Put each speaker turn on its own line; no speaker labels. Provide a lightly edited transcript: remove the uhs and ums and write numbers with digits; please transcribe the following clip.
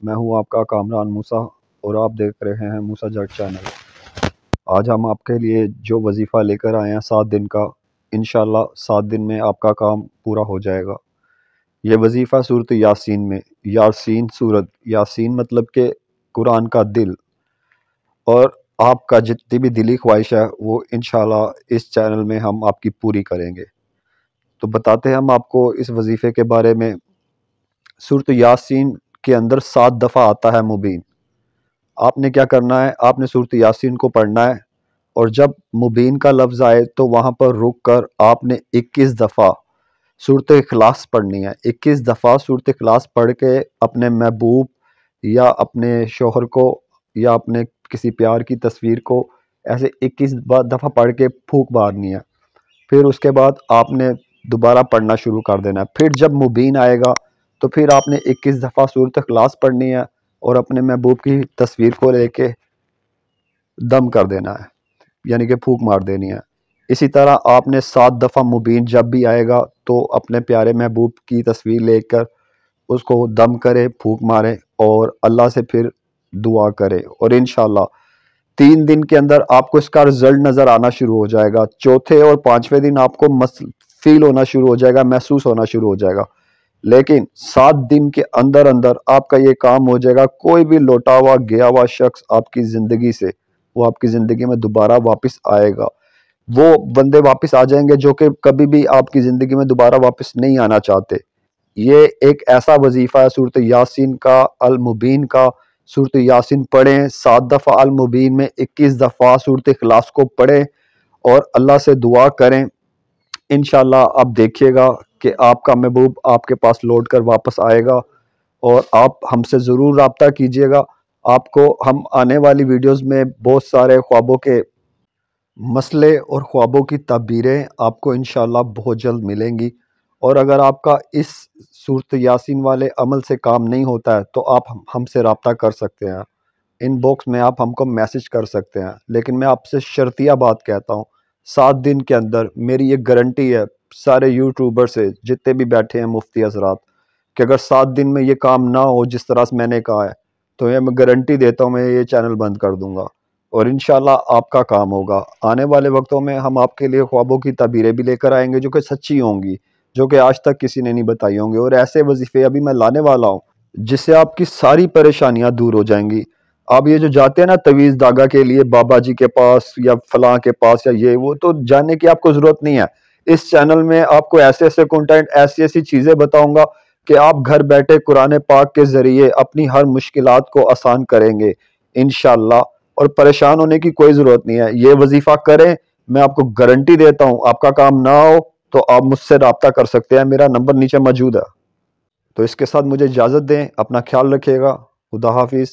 میں ہوں آپ کا کامران موسیٰ اور آپ دیکھ رہے ہیں موسیٰ جٹ چینل۔ آج ہم آپ کے لیے جو وظیفہ لے کر آئے ہیں 7 دن کا، انشاءاللہ 7 دن میں آپ کا کام پورا ہو جائے گا۔ یہ وظیفہ صورت یاسین میں، یاسین صورت، یاسین مطلب کہ قرآن کا دل، اور آپ کا جتنی بھی دلی خواہش ہے وہ انشاءاللہ اس چینل میں ہم آپ کی پوری کریں گے۔ تو بتاتے ہیں ہم آپ کو اس وظیفے کے بارے میں۔ سورۃ یاسین کے اندر 7 دفعہ آتا ہے مبین۔ آپ نے کیا کرنا ہے، آپ نے سورۃ یاسین کو پڑھنا ہے، اور جب مبین کا لفظ آئے تو وہاں پر رک کر آپ نے 21 دفعہ سورۃ اخلاص پڑھنی ہے۔ 21 دفعہ سورۃ اخلاص پڑھ کے اپنے محبوب یا اپنے شوہر کو یا اپنے کسی پیار کی تصویر کو ایسے 21 دفعہ پڑھ کے پھونک مارنی ہے۔ پھر اس کے بعد آپ نے دوبارہ پڑھنا شروع کر دینا ہے۔ پھر جب مبین آئے گا تو پھر آپ نے 21 دفعہ سورۃ اخلاص پڑھنی ہے اور اپنے محبوب کی تصویر کو لے کے دم کر دینا ہے، یعنی کہ پھونک مار دینی ہے۔ اسی طرح آپ نے 7 دفعہ مبین جب بھی آئے گا تو اپنے پیارے محبوب کی تصویر لے کر اس کو دم کرے، پھونک مارے اور اللہ سے پھر دعا کرے، اور انشاءاللہ 3 دن کے اندر آپ کو اس کا رزلٹ نظر آنا شروع ہو جائے گا۔ چوتھے اور 5ویں دن آپ کو فیل ہونا شروع ہو جائے گا، محسوس ہونا شروع ہو جائے گا، لیکن 7 دن کے اندر اندر آپ کا یہ کام ہو جائے گا۔ کوئی بھی لوٹا ہوا گیا ہوا شخص آپ کی زندگی سے، وہ آپ کی زندگی میں دوبارہ واپس آئے گا۔ وہ بندے واپس آ جائیں گے جو کہ کبھی بھی آپ کی زندگی میں دوبارہ واپس نہیں آنا چاہتے۔ یہ ایک ایسا وظیفہ ہے سورۃ یاسین کا، المبین کا۔ سورۃ یاسین پڑھیں 7 دفعہ، المبین میں 21 دفعہ سورۃ اخلاص کو پڑھیں اور اللہ سے دعا کریں۔ انشاءاللہ آپ دیکھیے گا کہ آپ کا محبوب آپ کے پاس لوٹ کر واپس آئے گا، اور آپ ہم سے ضرور رابطہ کیجیے گا۔ آپ کو ہم آنے والی ویڈیوز میں بہت سارے خوابوں کے مسئلے اور خوابوں کی تعبیریں آپ کو انشاءاللہ بہت جلد ملیں گی، اور اگر آپ کا اس سورۃ یاسین والے عمل سے کام نہیں ہوتا ہے تو آپ ہم سے رابطہ کر سکتے ہیں، ان باکس میں آپ ہم کو میسج کر سکتے ہیں۔ لیکن میں آپ سے شرطیہ بات کہتا ہوں، 7 دن کے اندر میری یہ گارنٹی ہے سارے یوٹیوبر سے، جتنے بھی بیٹھے ہیں مفتی حضرات، کہ اگر 7 دن میں یہ کام نہ ہو جس طرح سے میں نے کہا ہے تو یہ میں گارنٹی دیتا ہوں میں یہ چینل بند کر دوں گا، اور انشاءاللہ آپ کا کام ہوگا۔ آنے والے وقتوں میں ہم آپ کے لیے خوابوں کی تعبیریں بھی لے کر آئیں گے جو کہ سچی ہوں گی، جو کہ آج تک کسی نے نہیں بتائی ہوں گی، اور ایسے وظیفے ابھی میں لانے والا ہوں جس سے آپ کی ساری پریشانیاں دور ہو جائیں گی۔ آپ یہ جو جاتے ہیں نا تویز داغا کے لیے بابا جی کے پاس یا فلاں کے پاس یا یہ وہ، تو جانے کی آپ کو ضرورت نہیں ہے۔ اس چینل میں آپ کو ایسے ایسے کنٹینٹ، ایسی ایسی چیزیں بتاؤں گا کہ آپ گھر بیٹھے قرآن پاک کے ذریعے اپنی ہر مشکلات کو آسان کریں گے انشاءاللہ، اور پریشان ہونے کی کوئی ضرورت نہیں ہے۔ یہ وظیفہ کریں، میں آپ کو گارنٹی دیتا ہوں آپ کا کام نہ ہو تو آپ مجھ سے رابطہ کر سکتے ہیں، میرا نمبر نیچے موجود ہے۔ تو اس کے ساتھ مجھے اجازت دیں، اپنا خیال رکھیے گا، خدا حافظ۔